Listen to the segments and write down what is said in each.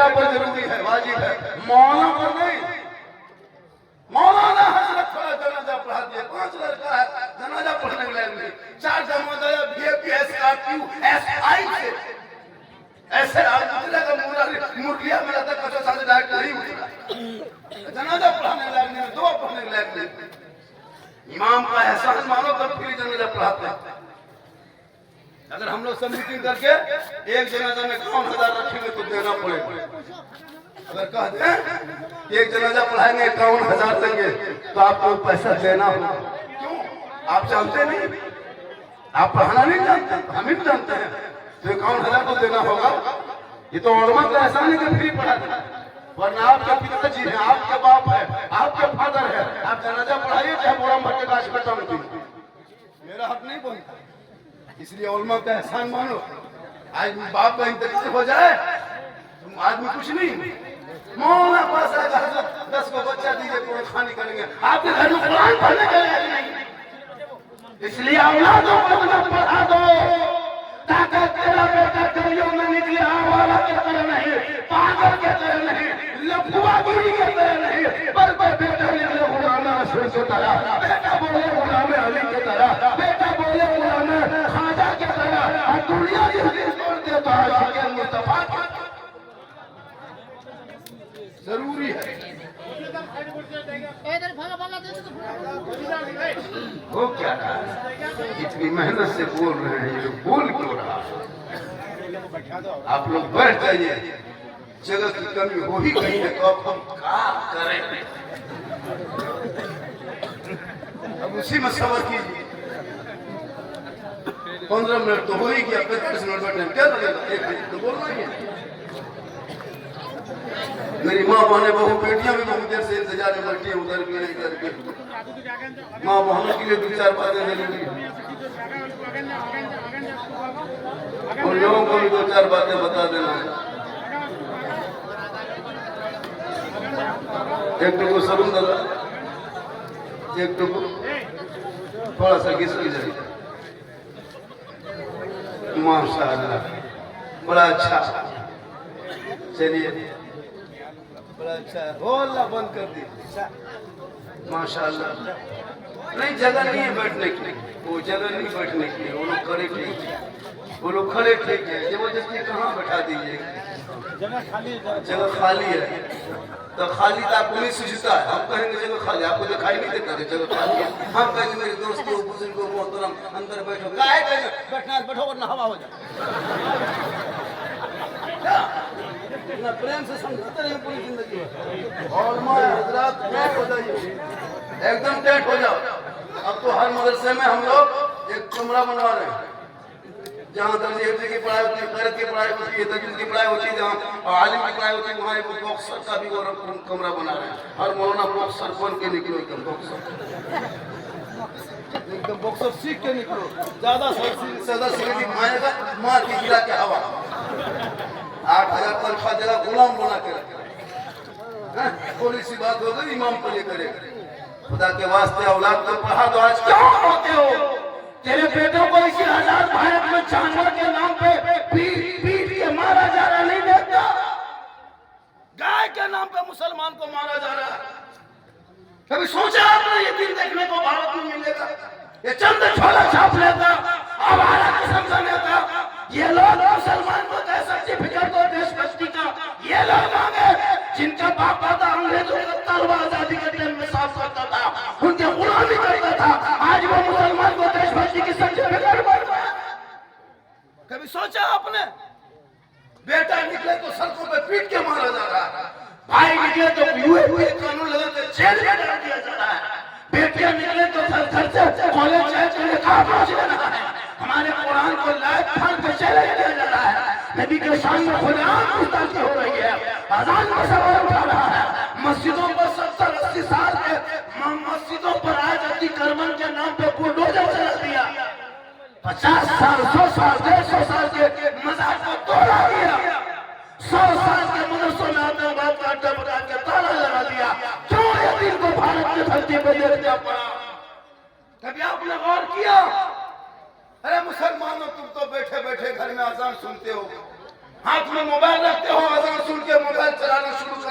बेटा पर जरूरी है, वाजिब है, मौलाना पर नहीं। मौलाना हजरत थोड़ा जनाजा पढ़ा दिए, 5 लड़का है जनाजा पढ़ने के लायक नहीं, 4 जमादार VPSRQ SI से ऐसे आदमी का मुर्गिया में रहता कसो साथ डायरेक्ट नहीं उठेगा, जनाजा पढ़ाने के लायक नहीं, दुआ पढ़ने के लायक नहीं। इमाम का एहसान मानो तब फिर जनाजा पढ़ाते हैं। अगर हम लोग सब मीटिंग करके एक जनाजा में 51,000 रखेंगे तो देना पड़ेगा। अगर कह दें एक जनाजा पढ़ाएंगे 51,000 देंगे तो आपको पैसा देना होगा। क्यों? आप जानते नहीं, आप पढ़ाना नहीं जानते, हम ही जानते हैं, तो 51,000 को देना होगा। ये तो उलमा का एहसान है कि फ्री पढ़ा देना, वरना आपके पिताजी है, आपके बाप है, आपके फादर है, आप जनाजा पढ़ाइए चाहे बोरा भर के गाछ में टांग दीजिए, मेरा हक नहीं बनता। इसलिए उलमा का एहसान मानो। आज बाप का इंतकाल हो जाए तुम आदमी कुछ नहीं, मौला पास आएगा 10 को बच्चा दीजिए तो खानी करेंगे, आपके घर में कुरान पढ़ने के लिए नहीं। इसलिए औलादों को पढ़ा दो ताकि तेरा बेटा करियों में निकले आवारा के तरह नहीं, पागल के तरह नहीं, लफुआगिरी के तरह नहीं, पर बेटा निकले गुलाम रसूल की तरह, बेटा बोले गुलाम अली की तरह, बेटा बोले गुलाम खाजा की तरह। और दुनिया जिसकी छोड़ दे तो आशिक़ मुस्तफा जरूरी है। वो क्या रहा है? इतनी मेहनत से बोल रहे हैं, ये बोल क्यों रहा? आप लोग बैठ जाइए, जगह की कमी हो ही गई है तो अब हम क्या करें? अब उसी में सबर कीजिए। 15 मिनट तो हो ही गया, 35 मिनट बैठने क्या लगेगा? 1 मिनट तो बोलना ही है। मेरी माँ बहने बहु बेटियां भी बहुत देर से इंतजार में बैठी है, उधर भी नहीं करके माँ बहनों के लिए 2-4 बातें मिलेंगी, उन लोगों को भी 2-4 बातें बता देना। एक टुकु सरून दादा, एक टुकु थोड़ा सा घिसकी जाए, माशाअल्लाह बड़ा अच्छा। चलिए बड़ा अच्छा है, बोलना बंद कर दी। माशाअल्लाह नहीं, जगह नहीं है बैठने की, वो जगह नहीं बैठने की, वो लोग खड़े ठीक है, वो लोग खड़े ठीक है, जबरदस्ती कहाँ बैठा दीजिए? जगह खाली है तो खाली तो आपको नहीं सूझता है। हम कहेंगे जगह खाली, आपको दिखाई नहीं देता है जगह खाली है। हम कहेंगे मेरे दोस्तों बुजुर्गों मोहतरम अंदर बैठो, काहे कहेंगे बैठना बैठो वरना हवा हो जाए। इतना प्रेम से समझाते रहे पूरी जिंदगी। और माँ हजरात टेट हो जाइए, एकदम टेट हो जाओ। अब तो हर मदरसे में हम लोग एक कमरा बनवा रहे हैं, जहाँ दर्जे हिफ्ज़ की पढ़ाई होती है, क़रात की पढ़ाई होती है, तजवीज़ की पढ़ाई होती है, जहाँ आलिम की पढ़ाई होती है, वहाँ एक बॉक्सर का भी वो कमरा बना रहे हैं। हर मौलाना बॉक्सर बन के निकलो, एकदम बॉक्सर सीख के निकलो। ज्यादा सिगरेट मारेगा मार के गिरा के हवा। 8,000 तनख्वाह देगा, गुलाम बना के रखेगा। थोड़ी सी बात हो गई, इमाम को ये करेगा। खुदा के वास्ते औलाद को पढ़ा दो। आज क्यों होते हो? तेरे बेटों को इसी आजाद भारत में जानवर के नाम पे पीट के मारा जा रहा, नहीं देखता? गाय के नाम पे मुसलमान को मारा जा रहा है। कभी सोचा आपने ये दिन देखने को भारत में मिलेगा? ये चंद छोला छाप लेता, हमारा कसम लेता, ये लोग मुसलमान को दे सर्टिफिकेट और देशभक्ति का ये लोग मांगे जिनका बाप दादा अंग्रेजों का तलवार आजादी के टाइम में साफ करता था, उनके गुलामी करता था। आज वो मुसलमान को देशभक्ति की सर्टिफिकेट बन गया। कभी सोचा आपने? बेटा निकले तो सड़कों पे पीट के मारा जा रहा है, भाई निकले तो हुए कानून लगा के जेल में डाल दिया जा रहा है, बेटियां निकले तो घर से कॉलेज जाने का पहुंच रहा है, हमारे कुरान को लाइट फाड़ के चले दिया जा रहा है, नबी के सामने खुलेआम गुस्ताखी हो रही है, अजान का सवाल उठा रहा है, मस्जिदों पर 70-80 साल के मस्जिदों पर आज अतिक्रमण के नाम पे बुलडोजर चला दिया, 50 साल 100 साल 150 साल के मज़ार को तोड़ा दिया, 100 साल के मदरसों में आतंकवाद का अड्डा बना के ताला लगा दिया। क्यों ये दिन को भारत की धरती पर देखना पड़ा? कभी आपने गौर किया? अरे मुसलमानों, तुम तो बैठे बैठे घर में अजान सुनते हो, हाथ में मोबाइल रखते हो, अजान सुन के मोबाइल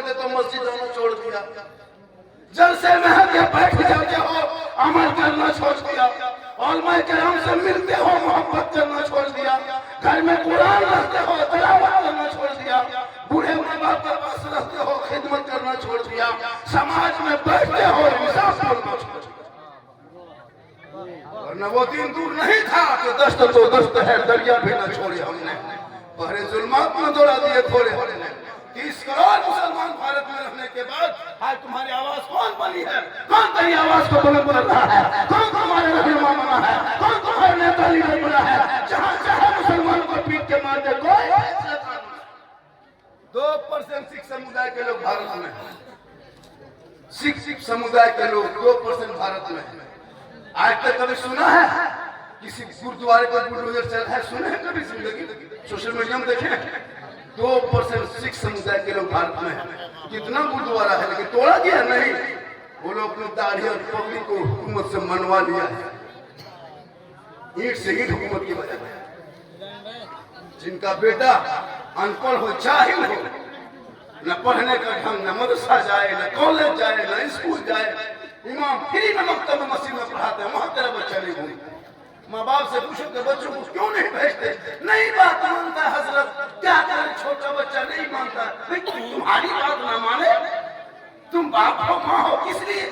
थे तो मस्जिद जाना छोड़ दिया, जलसे में आके बैठ जाते हो अमल करना छोड़ दिया, औलमाए किराम से मिलते हो मोहब्बत करना छोड़ दिया, घर में कुरान रखते हो तिलावत करना छोड़ दिया, बूढ़े माँ बाप के पास रहते हो खिदमत करना छोड़ दिया, समाज में बैठते हो इंसाफ करना छोड़ दिया। वरना वो दिन दूर नहीं था कि दस्त तो दस्त है दरिया भी न छोड़े हमने, पहले जुल्मात में दौड़ा दिए खोले हमने। 30 करोड़ मुसलमान भारत में रहने के बाद आज तुम्हारी आवाज कौन बनी है? कौन तेरी आवाज को बुलंद कर रहा है? कौन तुम्हारे रहनुमा बना है? कौन तुम्हारे नेता लीडर बना है? जहाँ चाहे मुसलमान को पीट के मार दे कोई। 2% सिख समुदाय के लोग भारत में, सिख समुदाय के लोग 2% भारत में। आज तक कभी सुना है किसी गुरुद्वारे पर बुलडोजर चल है? सुने हैं कभी जिंदगी? सोशल मीडिया में देखें 2% सिख समुदाय के लोग भारत में है। कितना गुरुद्वारा है लेकिन तोड़ा गया नहीं। वो लोग अपनी दाढ़ी और पगड़ी को हुकूमत से मनवा लिया है, ईंट से ईंट हुकूमत की वजह से। जिनका बेटा अनपढ़ हो, जाहिल हो, न पढ़ने का ढंग, न मदरसा जाए, न कॉलेज जाए, न स्कूल जाए, इमाम फ्री में मकतब में मस्जिद में पढ़ाते हैं, वहां तेरा बच्चा नहीं घूमता। माँ बाप से पूछो कि बच्चों को क्यों नहीं भेजते? नहीं बात मानता हजरत, क्या करें, छोटा बच्चा नहीं मानता। तुम्हारी बात ना माने, तुम बाप हो माँ हो, किस लिए?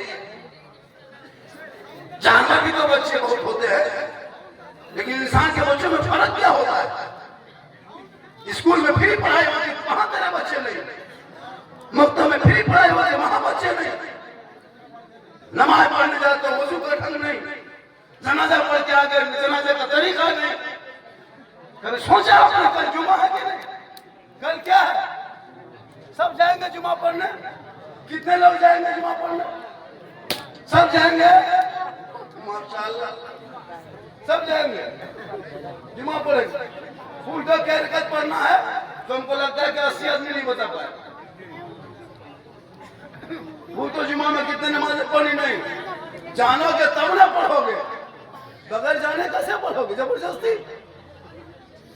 जानवर भी तो बच्चे बहुत होते हैं, लेकिन इंसान के बच्चों में फर्क क्या होता है? स्कूल में फ्री पढ़ाई होती, वहां तेरे बच्चे नहीं, मकतब में फ्री पढ़ाई होती, वहां बच्चे नहीं, नमाज पढ़ने जाते हो वजू का ढंग नहीं, जनाजा पढ़ के आगे जनाजे का तरीका नहीं। कभी सोचा आपने कल जुमा है कि नहीं? कल क्या है? सब जाएंगे जुमा पढ़ने? कितने लोग जाएंगे जुमा पढ़ने? सब जाएंगे, माशाअल्लाह सब जाएंगे जुमा पढ़ेंगे। फूल का कैरकत पढ़ना है तो हमको लगता है कि 80 आदमी नहीं बता पाए। वो तो जुमा में कितने नमाजें पढ़ी नहीं, जानोगे तब ना पढ़ोगे, बगैर जाने कैसे पढ़ोगे? जबरदस्ती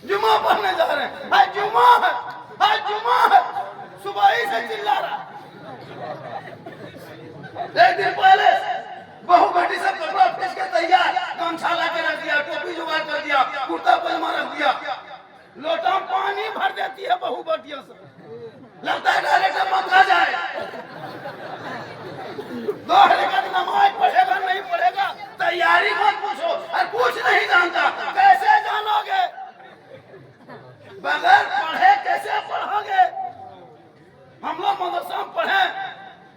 जुमा पढ़ने जा रहे हैं, आज जुमा है, आज जुमा है, सुबह ही से चिल्ला रहा। एक दिन पहले बहू बेटी सब कपड़ा फीस के तैयार, गमछा ला के रख दिया, टोपी जुगाड़ कर दिया, कुर्ता पजामा रख दिया, लोटा पानी भर देती है बहू बेटियों से, लगता है डायरेक्ट मक्का जाए। 2 रकात नमाज पढ़ेगा नहीं पढ़ेगा, तैयारी मत पूछो, और कुछ नहीं जानता, कैसे जानोगे? बगैर पढ़े कैसे पढ़ोगे? हम लोग मदरसा में पढ़े,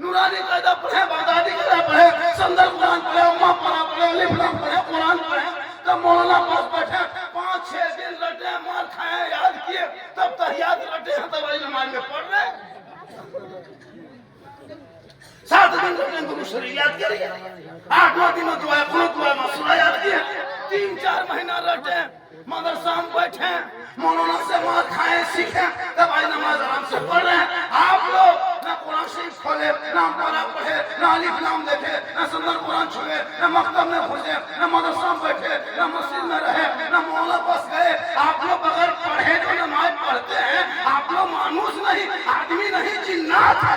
नूरानी कायदा पढ़े, बगदादी कायदा पढ़े, संदर कुरान पढ़े, अम्मा पढ़ा पढ़े, अलिफ लाम पढ़े, कुरान पढ़े, तब मौलाना पास बैठे 5-6 दिन रटे, मार खाए, याद किए, तब तहियात रटे हैं, तब नमाज में पढ़ रहे। 7 दिन रटे गुरु शरीफ याद करिए, 8-9 दिन में दुआ मसूरा याद किए, 3-4 महीना रटे, मदरसा में बैठे, मौलाना से मार खाए, सीखे, तब आज नमाज आराम से पढ़ रहे हैं। आप लोग ना कुरान शरीफ खोले, ना पारा पढ़े, ना अलिफ लाम देखे, ना सुंदर कुरान छुए, ना मकतब में घुसे, ना मदरसा में बैठे, ना मस्जिद में रहे, ना मौला पास गए। आप लोग बगैर पढ़े जो नमाज पढ़ते हैं, आप लोग मानुस नहीं, आदमी नहीं, जिन्नात है।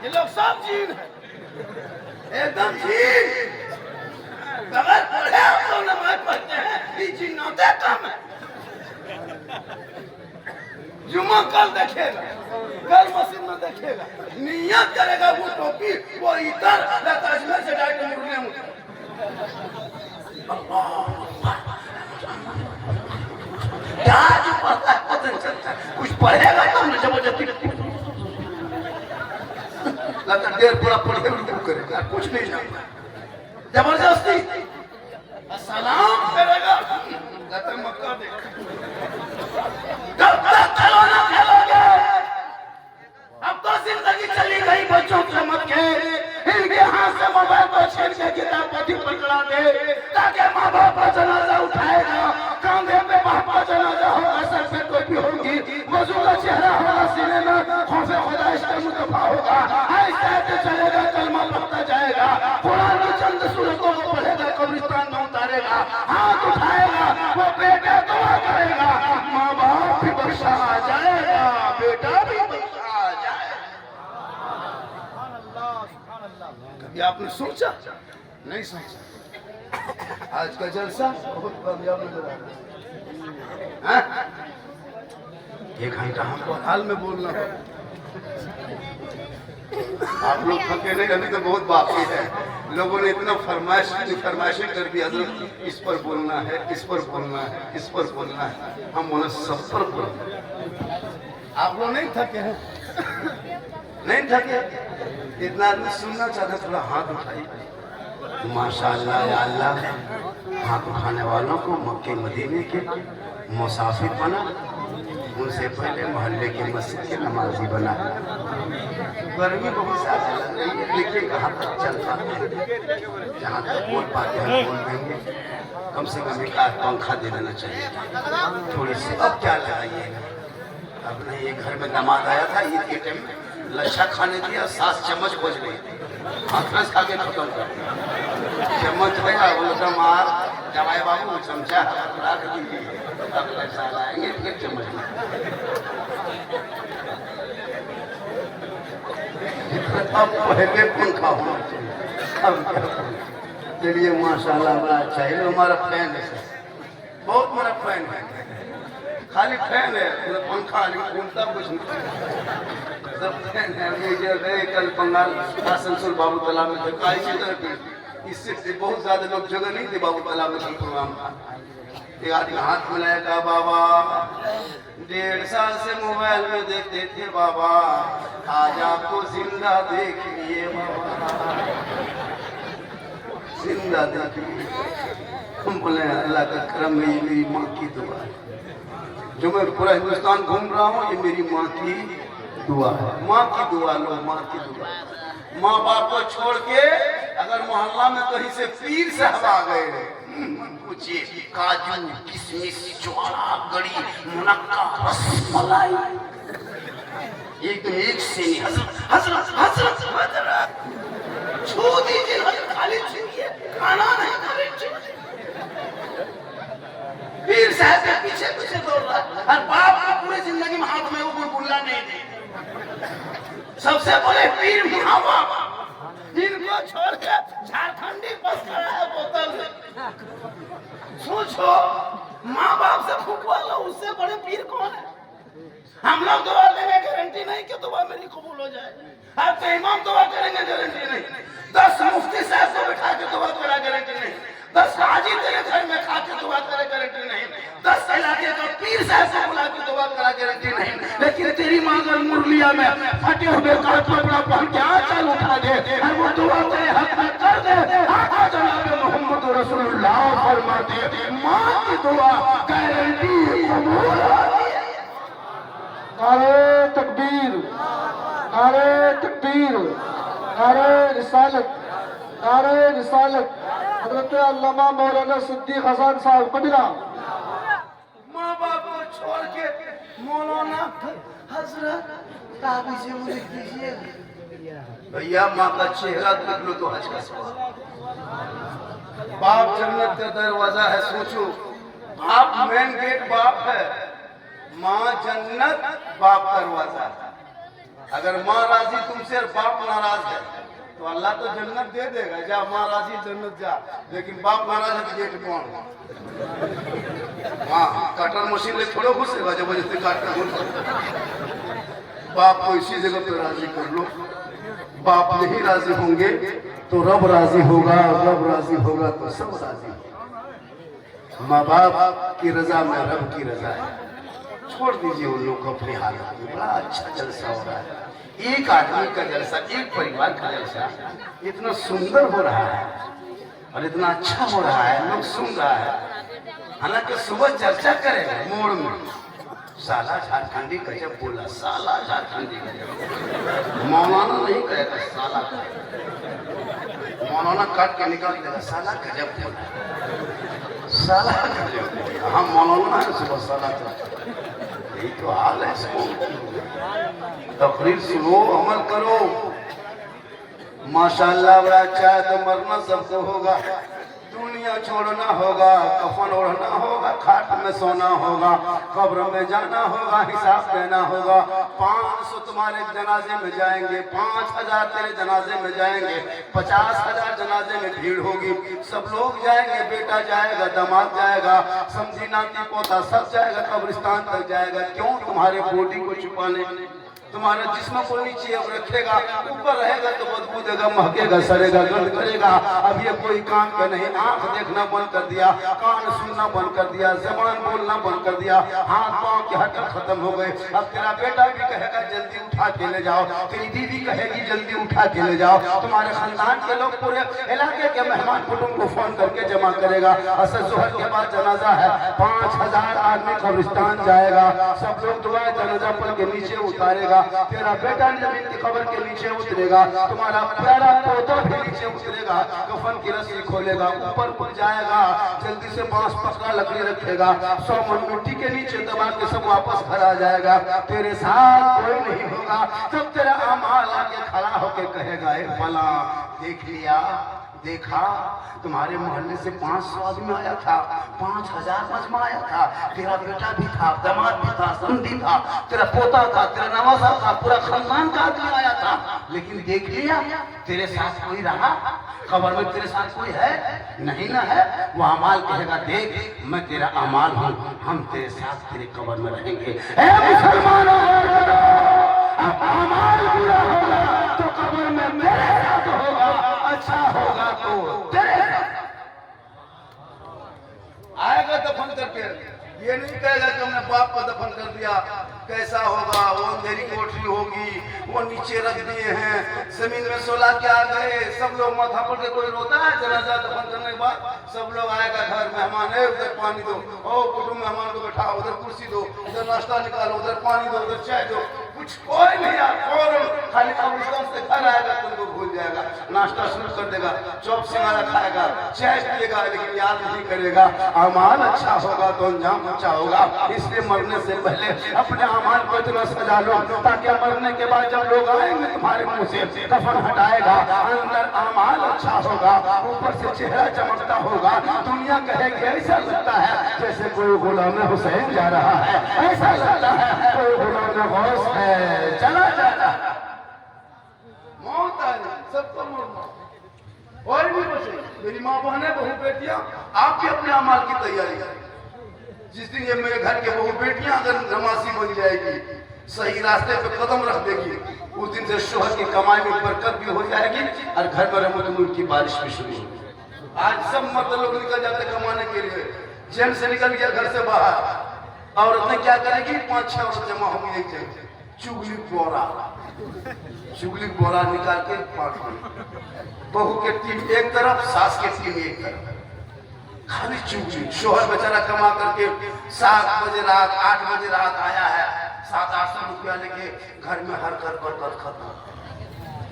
ये लोग सब जीन है, एकदम जीन। बगैर पढ़े आप लोग नमाज पढ़ते हैं, ये जिन्नाते कम है। जुमा कल देखेगा, कल मस्जिद में देखेगा, नियत करेगा, वो टोपी, वो इतर, अजमेर से डायरेक्ट मुरली में। क्या जो पढ़ता है पता नहीं चलता, कुछ पढ़ेगा तो ना जबरदस्ती लगता देर पूरा पढ़े करेगा, कुछ नहीं जानता, जबरदस्ती सलाम करेगा, मक्का देगा। कब तक खिलौना खेलोगे? अब तो जिंदगी चली गई बच्चों से मत खेल, इनके हाथ से मोबाइल को छीन के किताब पढ़ी पकड़ा दे, ताकि माँ बाप का जनाजा उठाएगा, कंधे पे बाप का जनाजा होगा, सर पे टोपी होगी, वजू का चेहरा होगा, सीने में खौफे खुदा इसका मुतफा होगा, ऐसे चलेगा, कलमा पढ़ता जाएगा, कुरान की चंद सूरतों को पढ़ेगा, कब्रिस्तान में उतारेगा, हाथ उठाएगा, वो बेटा दुआ करेगा, माँ बाप भी बख्शा जाएगा, बेटा भी बख्शा जाएगा। ये आपने सोचा? नहीं सोचा। आज का जलसा बहुत कामयाब नजर आ रहा है। एक घंटा हमको हाल में बोलना हो। आप लोग थके नहीं, अभी तो बहुत बाकी है। लोगों ने इतना फरमाइशें कर दी, हजरत इस पर बोलना है, इस पर बोलना है, इस पर बोलना है। हम बोले सब पर बोलना। आप लोग नहीं थके हैं? नहीं थके? इतना आदमी सुनना चाहता, थोड़ा हाथ उठाइए। माशाअल्लाह या अल्लाह, हाथ उठाने वालों को मक्के मदीने के मुसाफिर बना, उनसे पहले मोहल्ले की मस्जिद के नमाजी बना। गर्मी बहुत ज्यादा लग रही है, देखिए कहाँ तक चल पाते हैं। जहाँ तक बोल पाते हैं बोल देंगे। कम से कम एक आध पंखा दे देना चाहिए थोड़ी सी। अब क्या लगाइएगा? अब नहीं, ये घर में दामाद आया था ईद के टाइम में, लच्छा खाने दिया, 7 चम्मच बज गई, हाथ रस खा के खत्म कर। चम्मच भैया बोलता मार जवाई बाबू चमचा रख दीजिए, अब लच्छा लाएंगे फिर चम्मच। अब पहले पंखा होना चाहिए, अब क्या? चलिए माशाल्लाह बड़ा अच्छा है। हमारा फैन है, बहुत बड़ा फैन है। खाली फैन है, पंखा घूमता कुछ नहीं। सब फैन है। गए कल बंगाल आसनसोल बाबू तालाब में, इससे बहुत ज्यादा लोग जगह नहीं थे बाबू तालाब में प्रोग्राम था। एक आदमी हाथ मिलाया, कहा बाबा 1.5 साल से मोबाइल में देखते थे बाबा, आज आपको जिंदा देख लिए बाबा, जिंदा देख लिए। हम बोले अल्लाह का करम में, ये मेरी माँ की दुआ है। जो मैं पूरा हिंदुस्तान घूम रहा हूँ, ये मेरी माँ की दुआ है। माँ की दुआ लो, माँ की दुआ। माँ बाप को छोड़ के अगर मोहल्ला में कहीं से पीर साहब आ गए, पूछिए काजू किशमिश ज्वाला गड़ी मुनक्का रसमलाई, एकदम एक से नहीं। हजरत हजरत हजरत हजरत छू दीजिए, खाली छूइए, खाना नहीं खाली छूइए। पीर साहब के पीछे पीछे दौड़ रहा है, और बाप को पूरी जिंदगी में हाथ में वो बुलबुला नहीं दे। सबसे बड़े पीर माँ बाप, जिनको छोड़ के झारखंडी बस खड़ा है बोतल में। सोचो, माँ बाप से फुकवा लो, उससे बड़े पीर कौन है? हम लोग दुआ देंगे, गारंटी नहीं कि दुआ मेरी कबूल हो जाए। आप तो इमाम दुआ करेंगे, गारंटी नहीं। 10 मुफ्ती साहब को बिठा के दुआ करा, गारंटी नहीं। 10 हाजी तेरे घर में खा के दुआ करे, गारंटी नहीं। 10 इलाके का पीर साहब से बुला के दुआ करा, गारंटी नहीं। लेकिन तेरी माँ अगर मुरलिया में फटे हुए का कपड़ा पहन के आंचल उठा दे और वो दुआ तेरे हक में कर दे, जनाब मोहम्मद रसूलुल्लाह फरमाते माँ की दुआ गारंटी कबूल होती है। नारे तकबीर, नारे तकबीर, नारे रिसालत, नारे रिसालत। हज़रत अल्लामा मौलाना सिद्दीक हसन साहब कबीरा। माँ बाप को छोड़ के मौलाना हजरत ताबी से मुझे कीजिए भैया, माँ का चेहरा देख लो तो हज का सवाल। बाप जन्नत का दरवाजा है, सोचो बाप मेन गेट बाप है, माँ जन्नत बाप दरवाजा। अगर माँ राजी तुमसे और बाप नाराज है तो अल्लाह तो जन्नत दे देगा, जा माँ राजी जन्नत जा। लेकिन बाप नाराज है तो गेट कौन? हाँ, कटर मशीन ले थोड़ा घुसेगा, जबरदस्ती काटना घुस। बाप को इसी जगह पे राजी कर लो। बाप नहीं राजी होंगे तो रब राजी होगा, रब राजी होगा तो सब राजी होगा। माँ बाप की रजा में रब की रजा है। छोड़ दीजिए उन लोग को अपने हालत में। बड़ा अच्छा जलसा हो रहा है, एक आदमी का जलसा, एक परिवार का जलसा इतना सुंदर हो रहा है और इतना अच्छा हो रहा है, लोग सुन रहा है। हालांकि सुबह चर्चा करेगा मोड़ में, साला झारखंडी गजब बोला, साला झारखंडी गजब। मौलाना नहीं कहेगा साला, मौलाना काट के निकाल देगा, साला गजब बोला, साला गजब। हम मौलाना है, सुबह साला यही तो हाल है। तकरीर सुनो, अमल करो। माशाल्लाह बड़ा अच्छा है, तो मरना सबको होगा, दुनिया छोड़ना होगा, कफन ओढ़ना होगा, खाट में सोना होगा, कब्र में जाना होगा, हिसाब देना होगा। 500 तुम्हारे जनाजे में जाएंगे, 5000 तेरे जनाजे में जाएंगे, 50,000 जनाजे में भीड़ होगी। सब लोग जाएंगे, बेटा जाएगा, दामाद जाएगा, समझी नाती पोता सब जाएगा, कब्रिस्तान तक जाएगा। क्यों? तुम्हारे बॉडी को छुपाने। तुम्हारे जिस्म को नीचे अब रखेगा, ऊपर रहेगा तो बदबू देगा, महकेगा, सड़ेगा, गंद करेगा। अब ये कोई काम का नहीं। आंख देखना बंद कर दिया, कान सुनना बंद कर दिया, जबान बोलना बंद कर दिया, हाथ पांव के हड्डी खत्म हो गए। अब तेरा बेटा भी कहेगा जल्दी उठा के ले जाओ, तेरी बीवी कहेगी जल्दी उठा के ले जाओ। तुम्हारे खानदान के लोग पूरे इलाके के मेहमान कुटुंब को फोन करके जमा करेगा। असर जोहर के बाद जनाजा है, 5000 आदमी कब्रिस्तान जाएगा, सब लोग दुआ जनाजा पढ़ के नीचे उतारेगा। तेरा बेटा जमीन की कब्र के नीचे उतरेगा, तुम्हारा प्यारा पोता भी नीचे उतरेगा, कफन की रस्सी खोलेगा, ऊपर उठ जाएगा, जल्दी से बांस पकड़ा लकड़ी रखेगा, 100 मन मिट्टी के नीचे दबा के सब वापस घर आ जाएगा। तेरे साथ कोई नहीं होगा। तब तेरा अमाल आके खड़ा होके कहेगा, ए फला देख लिया, देखा तुम्हारे मोहल्ले से 500 आदमी आया था, 5000 मजमा आया था, तेरा बेटा भी था, दामाद भी था, समधी था, तेरा पोता था, तेरा नवासा था, पूरा खानदान का आदमी आया था। लेकिन देख लिया, तेरे साथ कोई रहा? कब्र में तेरे साथ कोई है? नहीं ना है। वो अमाल कहेगा, देख मैं तेरा अमाल हूँ, हम तेरे साथ तेरे कब्र में रहेंगे। ऐ मुसलमानों, अमाल बुरा होगा तो कब्र में मेरे साथ होगा, अच्छा होगा तो तेरे आएगा दफन करके। ये नहीं कहेगा कि हमने बाप को दफन कर दिया, कैसा होगा, वो अंधेरी कोठरी होगी, वो नीचे रख दिए हैं, जमीन में सोला के आ गए, सब लोग माथा पड़ के कोई रोता है जनाजा दफन करने के बाद? सब लोग आएगा, घर मेहमान है, उधर पानी दो, ओ कुटुंब मेहमान को बैठा, उधर कुर्सी दो, उधर नाश्ता निकालो, उधर पानी दो, उधर चाय दो, कुछ कोई नहीं यार, फौरन खाली कब्रिस्तान से घर आएगा, तुमको भूल जाएगा, नाश्ता शुरू कर देगा, चौप सिंगारा खाएगा, चाय पिएगा, लेकिन याद नहीं करेगा। अमाल अच्छा होगा तो अंजाम अच्छा होगा। इसलिए मरने से पहले अपने अमाल को इतना सजा लो ताकि मरने के बाद जब लोग आएंगे तुम्हारे मुंह से कफन हटाएगा, अंदर अमाल अच्छा होगा, ऊपर से चेहरा चमकता होगा। दुनिया कहेगी ऐसा लगता है जैसे कोई गुलाम हुसैन जा रहा है, ऐसा लगता है कोई गुलाम गौस है चला जा रहा है। मौत आ जाए, सबको मौत और भी बचे। मेरी माँ बहने, बहू बेटियां, आप भी अपने अमाल की तैयारी करें। जिस दिन ये मेरे घर के बहू बेटियां अगर नमाजी बन जाएगी, सही रास्ते पे कदम रख देगी, उस दिन से शोहर की कमाई में बरकत भी हो जाएगी और घर में रहमत की बारिश भी शुरू होगी। आज सब मर्द लोग निकल जाते कमाने के लिए, जेल से निकल गया घर से बाहर, औरत ने क्या करेगी? 5-6 औरत जमा होगी एक जगह, चुगली बोरा निकाल के बहू के टीम एक तरफ, सास के टीम एक तरफ, खाली चुगली। शोहर बेचारा कमा करके 7 बजे रात 8 बजे रात आया है, 700-800 रुपया लेके घर में हर घर पर खत्म,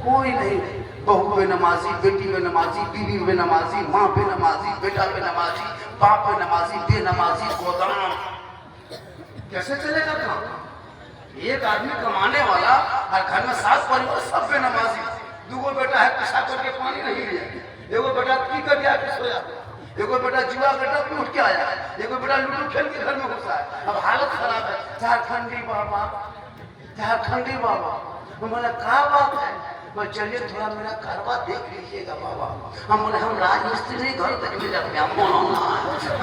कोई नहीं। बहू पे नमाजी, बेटी पे नमाजी, बीवी पे नमाजी, माँ पे नमाजी, बेटा पे नमाजी, बाप पे नमाजी, बेनमाजी, गोदाम। कैसे चलेगा काम? एक आदमी कमाने वाला और घर में 7 परिवार सब पे नमाजी। 2 बेटा है, पिछा करके पानी नहीं लिया, एगो बेटा की कर गया कि सोया, एगो बेटा जुआ बेटा पे उठ के आया, एगो बेटा लूडो खेल के घर में घुसा है। अब हालत खराब है। झारखंडी बाबा, झारखंडी बाबा, बोला क्या बात है? मैं चलिए थोड़ा मेरा घरवा देख लीजिएगा बाबा। हम बोले हम राजमिस्त्री घर तक मिल जाते हैं, मौलाना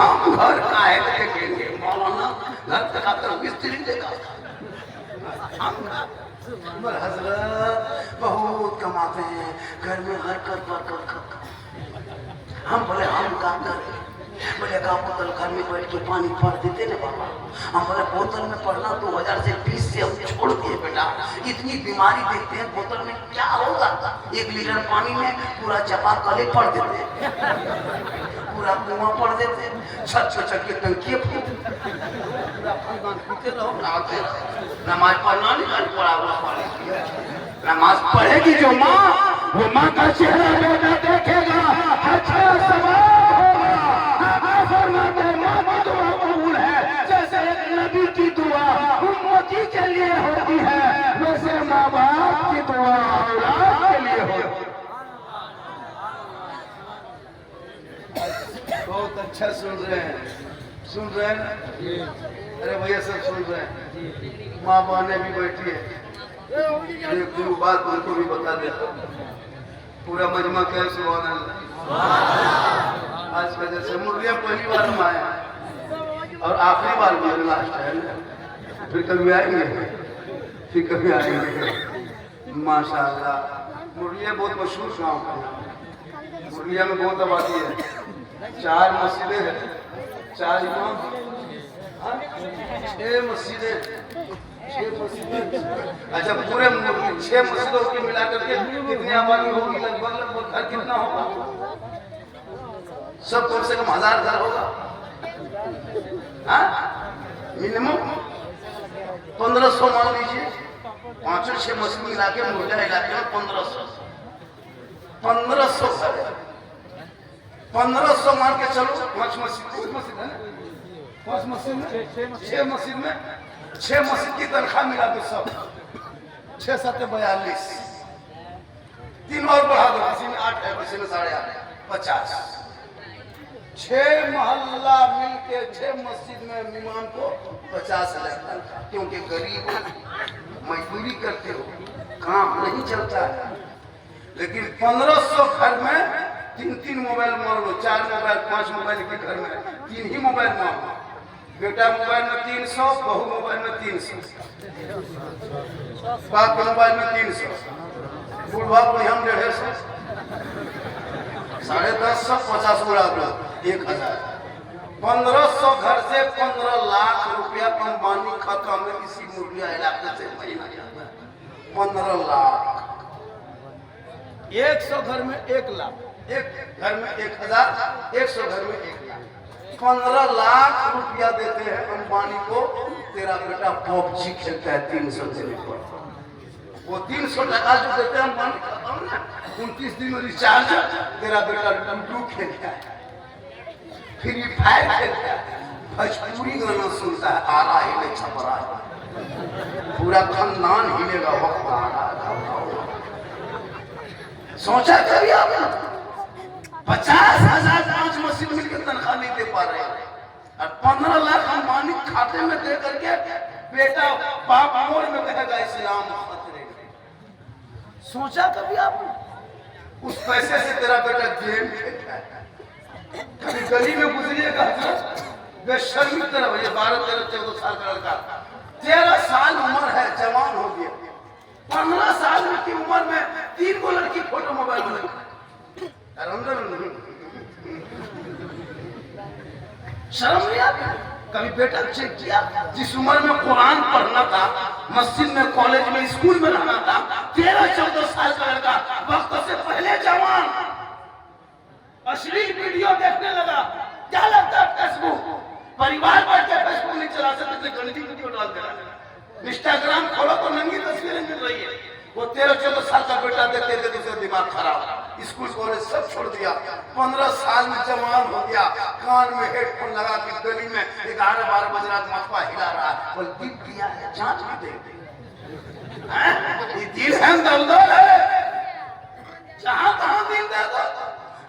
हम घर का है देखेंगे, मौलाना घर तक आकर मिस्त्री देखा। हजरत बहुत कमाते हैं, घर में हर कर हम बोले हम क्या करें? बोले का बोतल घर में बैठ के पानी पढ़ देते ना बाबा। हम बोले बोतल में पढ़ना 2000 से 20 से हम छोड़ दिए बेटा, इतनी बीमारी देखते हैं, बोतल में क्या होगा? 1 लीटर पानी में पूरा चापाकल पढ़ देते, पूरा कुआं पढ़ देते, छत पे चढ़ के टंकी नमाज पढ़ना नहीं पड़ा हुआ, नमाज पढ़ेगी जो माँ, वो माँ का चेहरा बेटा देखेगा, अच्छा सवाब होगा। फरमाते हैं माँ की दुआ कबूल है, जैसे एक नबी की दुआ उम्मती के लिए होती है, वैसे माँ बाप की दुआ औलाद के लिए होती है। अच्छा सुन रहे हैं ना? अरे भैया सब सुन रहे हैं, माँ बहने भी बैठी है, एक दो बात उनको भी बता देता हूँ। पूरा मजमा क्या सुभान अल्लाह। आज का जैसे मुरलिया पहली बार हम आए और आखिरी बार भी लास्ट है, फिर कभी आएंगे, माशाल्लाह। मुरलिया बहुत मशहूर गाँव है, मुरलिया में बहुत आबादी है, 4 मस्जिदें हैं, 4 इमाम, 6 मस्जिदें। अच्छा पूरे 6 मस्जिदों के मिलाकर के कितनी आबादी होगी? लगभग घर कितना होगा? सब कम से कम 1000 घर होगा, मिनिमम 1500 मान लीजिए। 5-6 मस्जिद मिला के मुर्जा इलाके में 1500 घर है। 1500 मान के चलो, 5 मस्जिद है ना, 5 मस्जिद में 6 मस्जिद में 6 मस्जिद की तनख्वाह मिला के सब 6-7 42, 3 और बढ़ा दो, किसी में 8 है, किसी में 8.5, 50। 6 मोहल्ला मिलके 6 मस्जिद में इमाम को 50,000 तनख्वाह, क्योंकि गरीब मजदूरी करते हो, काम नहीं चलता है। लेकिन 1500 घर में 3-3 मोबाइल मान लो, 4 मोबाइल 5 मोबाइल के घर में 3 ही मोबाइल मान लो। बेटा मोबाइल में 300, बहू मोबाइल में 300, बाप के मोबाइल में 300, बुढ़वा बुढ़िया 150, 1050, 50 उड़ा दो 1000। 1500 घर से 15 लाख रुपया अंबानी खाता में इसी मुर्गिया इलाके से महीना जाता है। 15 लाख, 100 घर में 1 लाख, एक घर में 1000, 100 घर में 1 लाख, 15 लाख रुपया देते हैं अंबानी को। तेरा बेटा पबजी खेलता है 300 दिन पर, वो 300 टका जो देते हैं अंबानी खाता में ना, 29 दिन में रिचार्ज। तेरा बेटा लूडो खेलता है, फ्री फायर खेलता है, भोजपुरी गाना सुनता है, आ रहा हिले छपरा, पूरा खानदान हिलेगा, वक्त आ रहा है। सोचा करिए आपने, 50,000 5 मस्जिद मिलकर तनख्वाह नहीं दे पा रहे हैं, और 15 लाख अंबानी खाते में दे करके बेटा बाप मोर में कहेगा इस्लाम खतरे में। सोचा कभी आपने? उस पैसे से तेरा बेटा गेम खेलता है। कभी गली में गुजरिएगा, बेशर्मी तरह भैया, 12-13-14 साल का लड़का, 13 साल उम्र है, जवान हो गया, 15 साल की उम्र में 3 गो लड़की फोटो मोबाइल में। शर्म नहीं आती? कभी बेटा चेक किया? जिस उम्र में कुरान पढ़ना था, मस्जिद में, कॉलेज में, स्कूल में रहना था, 13-14 साल का लड़का वक्त से पहले जवान अश्लील वीडियो देखने लगा। क्या लगता है फेसबुक? परिवार बैठ के फेसबुक नहीं चला सकते, गंदी वीडियो डाल देना। इंस्टाग्राम खोलो तो नंगी तस्वीरें मिल रही है। वो 13-14 साल का बेटा देखते थे, दूसरा दिमाग खराब, स्कूल कॉलेज सब छोड़ दिया, 15 साल में जवान हो गया, कान में हेडफोन लगा के गली में 11-12 बजे रात मथुआ हिला रहा है। बोल दिल दिया है, जांच भी दे, ये दिल है दलदल है, जहां तहां दिल दे दो।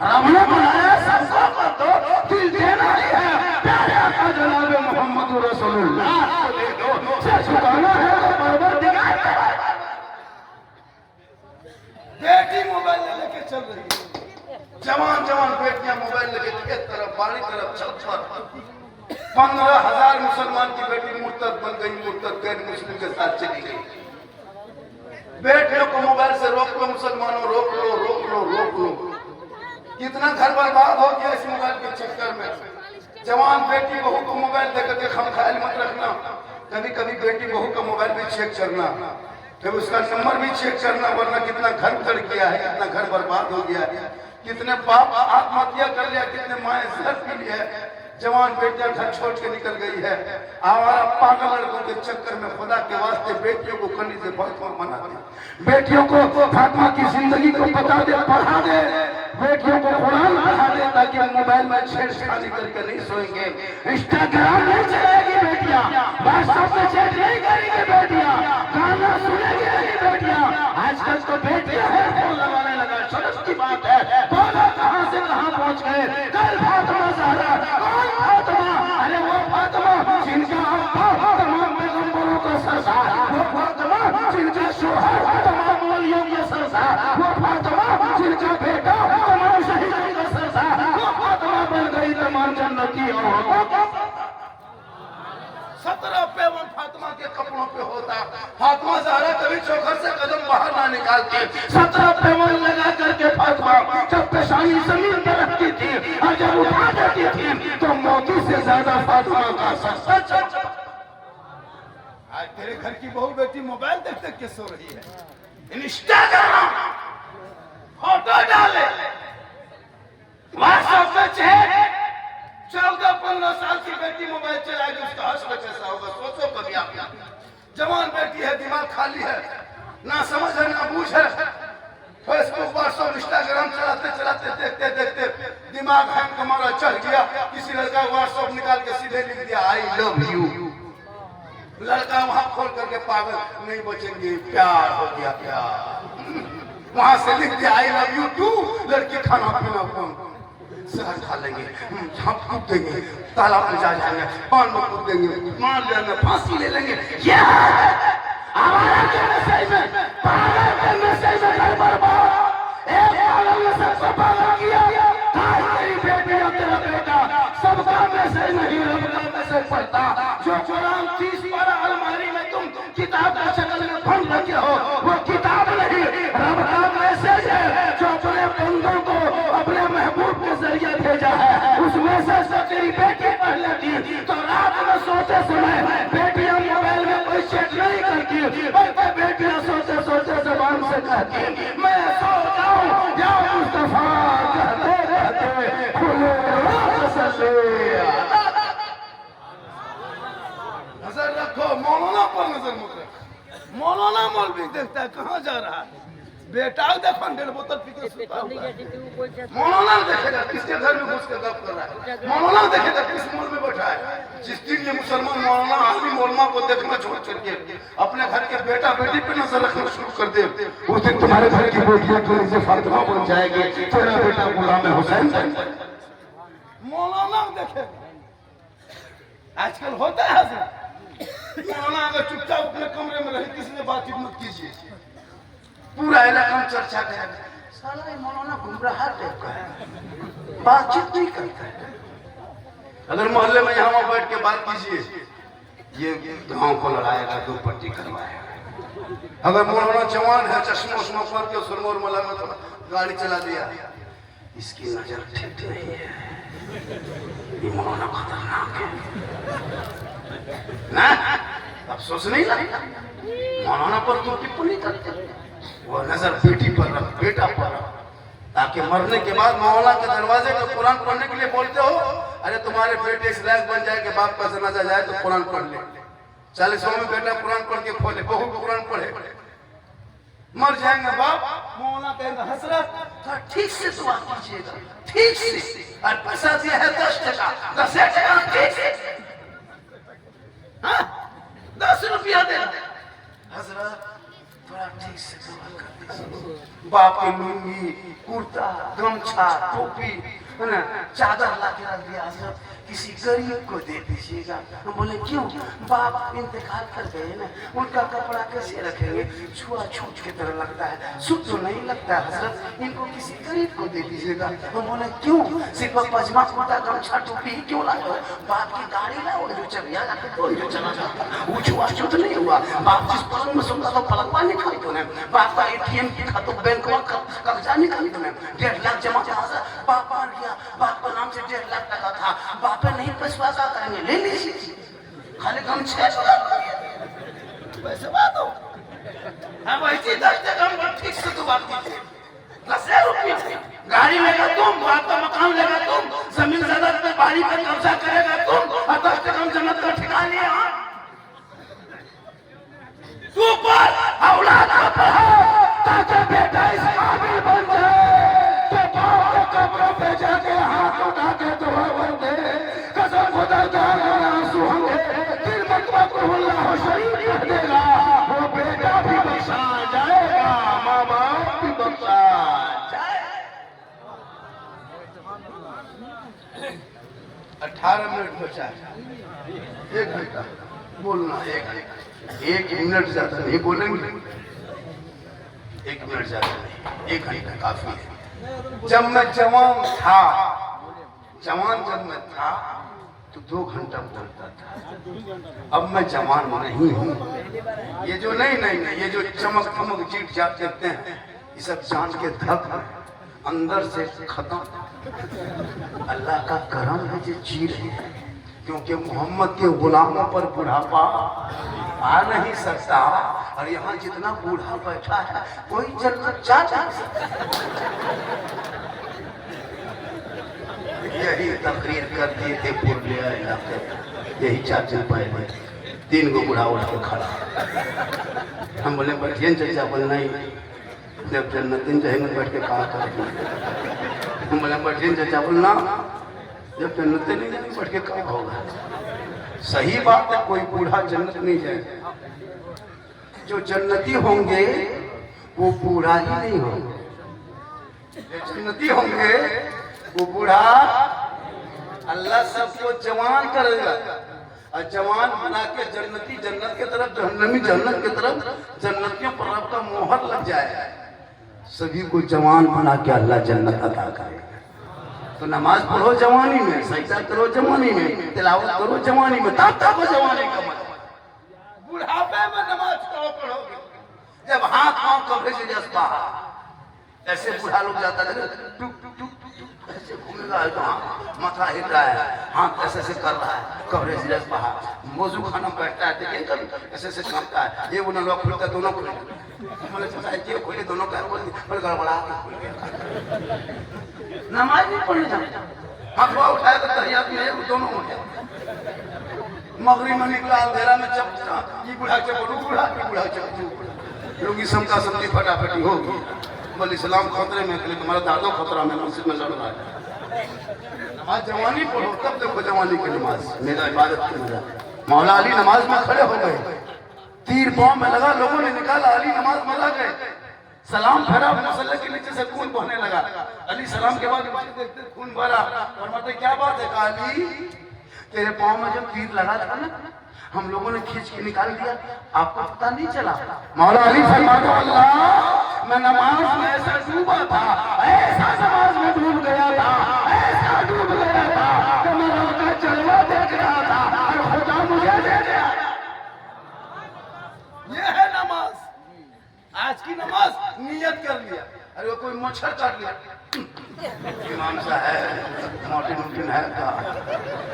रब ने बनाया सबको कर दो, दिल देना ही है। प्यारे आका जनाब मोहम्मद रसूलुल्लाह को दे दो, से झुकाना है तो परवरदिगार के। बेटी मोबाइल लेके चल रही है, जवान बेटियां मोबाइल लेके खेत तरफ, बाड़ी तरफ, छत पर। 15,000 मुसलमान की बेटी मुर्तद बन गई, मुर्तद गैर मुस्लिम के साथ चली गई। बेटियों को मोबाइल से रोक लो, मुसलमानों रोक लो, रोक लो, रोक लो। कितना घर बर्बाद हो गया इस मोबाइल के चक्कर में। जवान बेटी बहू को मोबाइल देकर के खमख्याल मत रखना। कभी कभी बेटी बहू का मोबाइल भी चेक करना, फिर उसका नंबर भी चेक करना, वरना कितना घर उजड़ गया है, कितना घर बर्बाद हो गया है, कितने बाप आत्महत्या कर लिया, कितने माए जहर पी लिया है। जवान बेटियां घर छोड़ के निकल गई है। आवारा पागल लड़कों के चक्कर में खुदा के वास्ते बेटियों को करने से बहुत मना दे। बेटियों को फातिमा की जिंदगी को बता दे, पढ़ा दे, बेटियों को कुरान पढ़ा दे, ताकि मोबाइल में छेड़छाड़ी करके नहीं सोएंगे, इंस्टाग्राम नहीं चलाएगी बेटियां, व्हाट्सएप पे चैट नहीं करेंगी बेटियां, गाना सुनेगी बेटियां। आजकल तो बेटियां हेडफोन लगाने लगा, शर्म की बात है। बोलो कहां से कहां पहुंच गए। कल फातिमा ज़हरा कपड़ों पे होता। फातिमा ज़हरा कभी चौखट से कदम बाहर ना निकालती। 17 पैमान लगा करके फातिमा जब पेशानी जमीन पर रखती थी और जब उठा देती थी तो मोती से ज्यादा फातिमा का सच। आज तेरे घर की बहू बेटी मोबाइल देख देख के सो रही है, इंस्टाग्राम फोटो डाले, व्हाट्सएप पे चैट। 14-15 साल की बेटी मोबाइल चलाएगी, उसका हश्र कैसा होगा? सोचो कभी आप। जवान बेटी है, दिमाग खाली है, ना समझ है ना बूझ है। फेसबुक व्हाट्सएप इंस्टाग्राम चलाते चलाते देखते देखते दिमाग हैंग हमारा चढ़ गया। किसी लड़का व्हाट्सएप निकाल के सीधे लिख दिया आई लव यू। लड़का वहां खोल करके पागल, नहीं बचेंगे, प्यार हो गया प्यार। वहां से लिख दिया आई लव यू टू। लड़की खाना पीना कौन शहर खा लेंगे, हम कूद देंगे, तालाब में जा जाएंगे, पान में कूद देंगे, मार लेंगे, फांसी ले लेंगे। ये हमारा क्या सही में पागल के मैसेज में घर बर्बाद। एक पागल ने सबको पागल किया। तेरी बेटी और तेरा बेटा सबका मैसेज नहीं, रब का मैसेज पढ़ता। जो कुरान 30 पारा अलमारी में तुम किताब का शक्ल में बंद रखे हो, वो किताब नहीं, रब का मैसेज है जो अपने बंदों को अपने महबूब के जरिए भेजा है। उस मैसेज से तेरी बेटी पढ़ लेती तो रात में सोते समय बेटियां मोबाइल में कोई चेक नहीं करती, बल्कि बेटियां सोते सोते जबान से कहती मैं सो जाऊं या मुस्तफा कहते कहते खुले नजर रखो। मौलाना पर नजर मत रखो। मौलाना मौलवी देखता है कहाँ जा रहा है। बेटा देखो 1.5 बोतल पी के सुता हुआ है। मौलाना देखेगा किसके घर में घुस के गप कर रहा है। मौलाना देखेगा किस मोड़ में बैठा है। जिस दिन ये मुसलमान मौलाना आदमी मौलाना को देखना छोड़ करके अपने घर के बेटा बेटी पे नजर रखना शुरू कर दे, उस दिन तुम्हारे घर की बेटियां थोड़ी से फातिमा बन जाएगी, तेरा बेटा गुलाम हुसैन। मौलाना देखेगा आजकल होता है। मौलाना अगर चुपचाप अपने कमरे में रहे, किसी ने बातचीत मत कीजिए, पूरा इलाका में चर्चा करेगा साला ये मौलाना गुमराह टाइप का है, बातचीत नहीं करता है। अगर मोहल्ले में यहाँ बैठ के बात कीजिए, ये गांव को लड़ाएगा, 2 पट्टी करवाएगा। अगर मौलाना जवान है, चश्मा उश्मा पहन के सुरमोर मला में गाड़ी चला दिया, इसकी नजर ठीक नहीं है, ये मौलाना खतरनाक है ना। अफसोस नहीं लगता मौलाना पर तो टिप्पणी करते, वो नजर बेटी पर रख, बेटा पर रख, ताकि मरने के बाद मौलाना के दरवाजे पे कुरान पढ़ने के लिए बोलते हो, अरे तुम्हारे बेटे इस लायक बन जाए कि बाप का जनाजा जाए तो कुरान पढ़ ले। 40 में बेटा कुरान पढ़ के खोले, बहू कुरान पढ़े, मर जाएंगे बाप। मौलाना कहेगा हसरत ठीक से दुआ कीजिएगा, ठीक से, और पैसा दिया है 10 टका, 10 टका ठीक से, 10 रुपया दे हजरत थोड़ा ठीक से दुआ कर दीजिए। बाप की लुंगी, कुर्ता, गमछा, टोपी, चादर ला के रख दिया, हजरत किसी गरीब को दे दीजिएगा। हम बोले क्यों? बाप इंतकाल कर गए ना, उनका कपड़ा कैसे रखेंगे, छुआ छूट की तरह लगता है, शुद्ध तो नहीं लगता है हजरत, इनको किसी गरीब को दे दीजिएगा। हम बोले क्यों? सिर्फ पजमा कुर्ता गमछा टोपी क्यों लाए हो? बाप की गाड़ी लाओ जो चलिया जाते तो जो चला जाता, वो छुआ छूट नहीं हुआ। बाप जिस पलंग में सोता तो पलंगवा निकाली तो ने, बाप का ATM की खाता बैंक कब्जा निकाली तो ने, 1.5 लाख जमा था, बाप मार गया, बाप का नाम से 1.5 लाख टका था, बाप नहीं पैसा का करेंगे, ले लीजिए, खाली हम 6 पैसे बात हो। हम ऐसी 10 टका हम ठीक से तो बात कीजिए, 10 रुपया गाड़ी लेगा तुम, बाप का मकान लेगा तुम, जमीन जमीन पे बाड़ी पे कब्जा करेगा तुम, और 10 टका जन्नत का ठिकाना लिया। तू पर औलाद का पढ़ा ताकि बेटा इस काबिल बन जाए तो बाप के कब्रों पे जाके हाथ उठा के दुआ मांगे, कसम खुदा का आंसू होंगे, दिल मकबूल्लाह शरीफ कह देगा, वो बेटा भी बख्शा जाएगा, माँ बाप भी बख्शा जाएगा। 18 मिनट बचा है, 1 घंटा बोलना, 1 मिनट ज्यादा नहीं बोलेंगे, 1 मिनट ज्यादा नहीं, 1 घंटा काफी है। जब मैं जवान था, जब मैं था तो 2 घंटा बोलता था। अब मैं जवान नहीं हूँ। ये जो नहीं ये जो चमक थमक जीत जात देखते हैं, ये सब जान के धक अंदर से खत्म। अल्लाह का करम है जो जी रहे हैं, क्योंकि मोहम्मद के गुलामों पर बुढ़ापा आ नहीं सकता। और यहाँ जितना बूढ़ा बैठा है कोई जन्नत जा नहीं सकता। यही तकरीर कर दिए थे पुरलिया इलाके, यही 4 दिन पहले 3 गो बूढ़ा उठ के खड़ा। हम बोले बैठिए चचा, बोल नहीं जब जन्नतीन जाएंगे बैठ के कहा करेंगे। हम बोले बैठिए चचा, बोल ना जब जन्नतीन नहीं जाएंगे बैठ के कहा होगा। सही बात है, कोई बूढ़ा जन्नत नहीं जाएगा। जो जन्नती होंगे वो बूढ़ा ही नहीं होंगे। जो जन्नती होंगे वो बूढ़ा, अल्लाह सबको जवान करेगा और जवान बना के जन्नती जन्नत के तरफ, जहन्नमी जन्नत की तरफ, जन्नतियों पर रब का मोहर लग जाए। सभी को जवान बना के अल्लाह जन्नत अता करेगा। तो नमाज पढ़ो जवानी में, सजदा करो जवानी में, तिलावत करो जवानी में, तब तक जवानी का मतलब। बुढ़ापे में नमाज पढ़ोगे जब हाथ पांव कमरे से जज्बा, ऐसे बूढ़ा लोग जाता है टुक टुक टुक ऐसे घूमेगा, माथा हिल रहा है, हाथ ऐसे से कर रहा है, कमरे से जज्बा, वजू खाना बैठता है, देखिए कभी ऐसे से कांपता है, ये उन्हें लोग खुलता है, दोनों खुले, मैंने खोले दोनों पैर बोल गड़बड़ा के नमाज नहीं पढ़ने जाता, हाथ उठाया तो तहियात में दोनों हो गया। मगरिब में निकला अंधेरा में चपचा, ये बूढ़ा चपटू बूढ़ा, ये बूढ़ा चपटू, लोग समका समझी फटाफटी होगी। बोल इस्लाम खतरे में, तुम्हारा दादो खतरा में, मस्जिद में लड़ रहा है। नमाज जवानी पढ़ो तब देखो जवानी की नमाज, मेरा इबादत की मजा। मौला अली नमाज में खड़े हो गए, तीर पांव में लगा, लोगों ने निकाला, अली नमाज में लग गए, सलाम फेरा, मुसल्ले के नीचे से खून बहने लगा। अली सलाम के बाद देखते खून भरा, फरमाते क्या बात है? कहा अली तेरे पांव में जब तीर लगा था ना, हम लोगों ने खींच के निकाल दिया, आपको पता नहीं चला। मौला अली फरमाते अल्लाह मैं नमाज में ऐसा डूबा था, ऐसा नमाज में डूब गया था, ऐसा डूब गया था कि मैं रब का जलवा देख रहा था और खुदा मुझे दे दिया। ये है नमाज। आज की नमाज नियत कर लिया, अरे वो कोई मच्छर काट लिया, इमाम साहब मोटी मुमकिन है का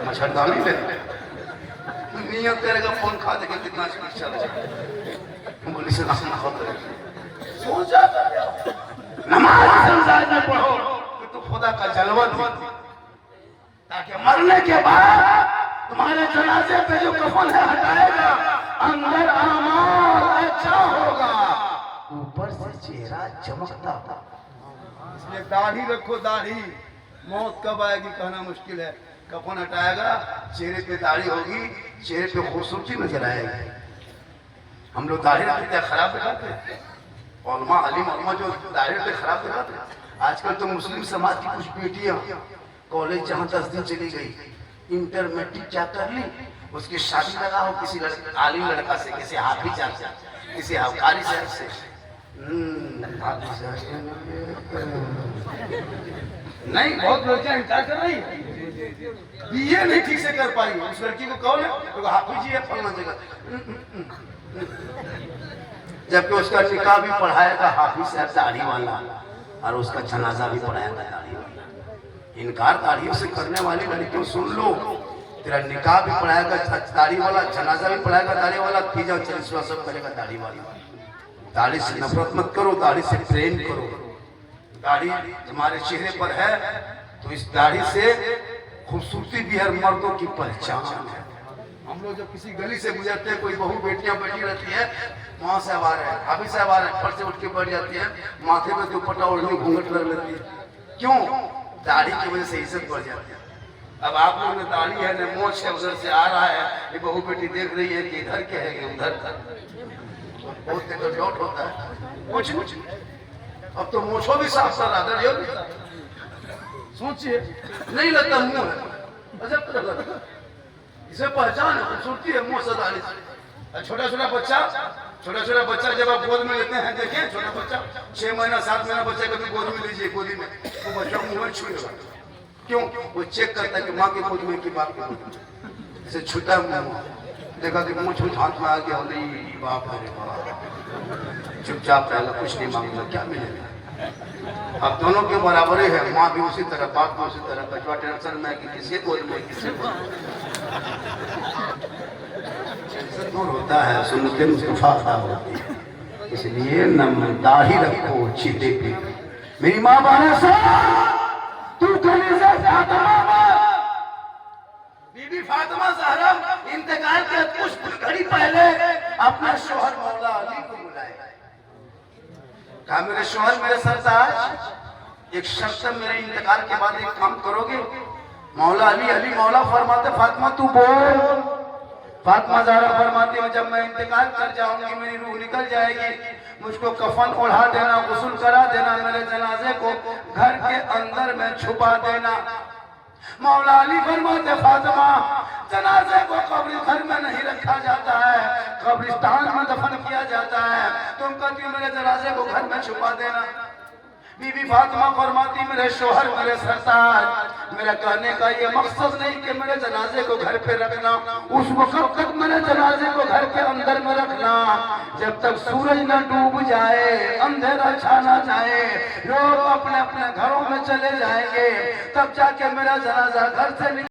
मच्छरदानी ले, नियत करेगा फोन खा देगा कितना स्पीड चल जाए, बोली से नाम खतरे सोचा नमाज संसार में पढ़ो कि तू खुदा का जलवा दे, ताकि मरने के बाद तुम्हारे जनाजे पे जो कफन है हटाएगा, अंदर आमाल अच्छा होगा, ऊपर से चेहरा चमकता था। इसलिए दाढ़ी रखो, दाढ़ी मौत कब आएगी कहना मुश्किल है। कफन हटाएगा, चेहरे पे दाढ़ी होगी, चेहरे पे खूबसूरती नजर आएगी। हम लोग दाढ़ी रखते खराब दिखाते हैं, उलमा अलीम उलमा जो दाढ़ी रखते खराब दिखाते हैं। आजकल तो मुस्लिम समाज की कुछ बेटियां कॉलेज जहाँ 10 दिन चली गई, इंटर मैट्रिक क्या कर ली, उसकी शादी लगा हो किसी आलिम लड़का से, किसी हाफिज से, किसी हवकारी साहब से, नहीं बहुत लड़कियां इंकार कर रही है, ये नहीं ठीक से कर पाई। उस लड़की को कौन है? तो हाफिज जी है फलना जगह, जबकि उसका निकाह भी पढ़ाएगा हाफिज साहब दाढ़ी वाला, और उसका जनाजा भी पढ़ाएगा दाढ़ी वाला। इनकार दाढ़ी से करने वाली लड़कियों सुन लो, तेरा निकाह भी पढ़ाएगा दाढ़ी वाला, जनाजा भी पढ़ाएगा दाढ़ी वाला, तीजा चलिसवा सब करेगा दाढ़ी वाला। दाढ़ी से नफरत मत करो, दाढ़ी से प्रेम करो। दाढ़ी तुम्हारे चेहरे पर है तो इस दाढ़ी से खूबसूरती भी है, मर्दों की पहचान है। हम लोग जब किसी गली से गुजरते हैं, कोई बहू बेटियां बैठी रहती है, वहां से आ रहे हैं, हाफिज साहब आ रहे हैं, फट से उठ के बैठ जाती है, माथे में दुपट्टा ओढ़नी घूंघट लग लेती है। क्यों? दाढ़ी की वजह से इज्जत बढ़ जाती है। अब आप लोग ने दाढ़ी है न मोछ है, उधर से आ रहा है, ये बहू बेटी देख रही है कि इधर के है कि उधर, बहुत देर डॉट होता है कुछ कुछ। अब तो मोछो भी साफ कर रहा था, सोचिए नहीं लगता मुंह है, अजब लगता, इसे पहचान है, खूबसूरती है मुंह से दाढ़ी से। छोटा छोटा बच्चा जब आप गोद में लेते हैं, देखिए छोटा बच्चा 6 महीना 7 महीना बच्चे को गोद में लीजिए, गोदी में तो बच्चा मुंह में छुएगा, क्यों? वो चेक करता है कि माँ की गोद में कि बाप की गोद में। इसे छूटा मुंह, देखा कि मुंह छूट हाथ में आ गया, नहीं बाप अरे बाप, चुपचाप रहना, कुछ नहीं मांगना, क्या मिलेगा? अब दोनों के बराबर ही है, माँ भी उसी तरह, बाप भी उसी तरह, बचवा टेंशन में कि किसी गोद में किसी टेंशन दूर होता है, सुनते मुस्तफा होती है। इसलिए नमदाही रखो चीते पे। मेरी माँ बाने से तू कलीजा फातिमा, बीबी फातिमा ज़हरा इंतकाल के कुछ घड़ी पहले अपने शोहर मौला अली को बुलाए। कहा मेरे शोहर, मेरे सरताज, एक शर्त मेरे इंतकाल के बाद एक काम करोगे? मौला अली, अली मौला फरमाते फातिमा तू बोल। फातिमा ज़हरा फरमाती है जब मैं इंतकाल कर जाऊंगी, मेरी रूह निकल जाएगी, मुझको कफन ओढ़ा देना, गुस्ल करा देना, मेरे जनाजे को घर के अंदर में छुपा देना। मौला अली फरमाते फातिमा जनाजे को कब्र घर में नहीं रखा जाता है, कब्रिस्तान में दफन किया जाता है, तुम कहती हो मेरे जनाजे को घर में छुपा देना। बीबी फातिमा फरमाती मेरे शोहर, मेरे सरताज, मेरा कहने का ये मकसद नहीं कि मेरे जनाजे को घर पे रखना, उस वक्त तक मेरे जनाजे को घर के अंदर में रखना जब तक सूरज न डूब जाए, अंधेरा छा ना जाए, लोग अपने अपने घरों में चले जाएंगे, तब जाके मेरा जनाजा घर से